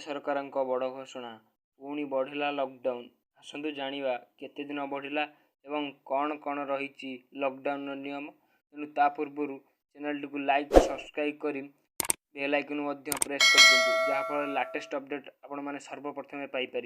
सरकारଙ୍କ बड़ घोषणा पुणी बढ़िला लॉकडाउन। आसतु जानिबा केते दिन बढ़िला एवं कौन कौन रही लॉकडाउन नियम। तेणु ता पूर्व चैनल टी लाइक सब्सक्राइब करी बेल आइकन प्रेस कर दिंतु जहाँफल लेटेस्ट अपडेट आपण मैंने सर्वप्रथमे पाइपर।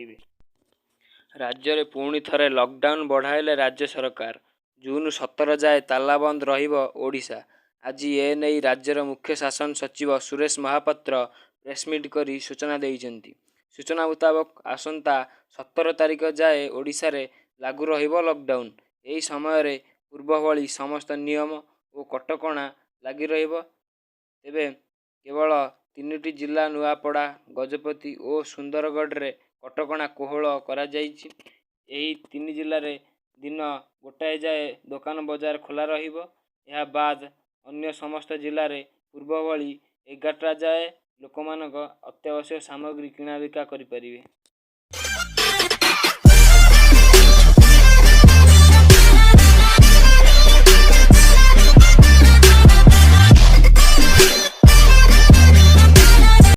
राज्य में पुणी थरे लॉकडाउन बढ़ाइले राज्य सरकार। जून 17 जाए ताला बंद रहिबो ओडिशा। आज ए नहीं राज्यर मुख्य शासन सचिव सुरेश महापात्र प्रेसमिट करी सूचना देइछन्ति। सूचना मुताबक आसंता 17 तारिख जाए ओडिशा रे लागू रहिबो लॉकडाउन। एही समय रे पूर्व भली समस्त नियम और कटकणा लगी रहिबो। तेबे केवल 3टी जिला नुआपड़ा, गजपति और सुंदरगढ़ रे कटकणा कोहल करा जाइछि। एही 3 जिल्ला रे दिन गोटाए जाए दुकान बजार खोला रहिबो। यह बाद अन्य समस्त जिल्ला रे पूर्व भली 11टा जाए लोकमानक अत्यावश्यक सामग्री किणाबिका करि परिबे।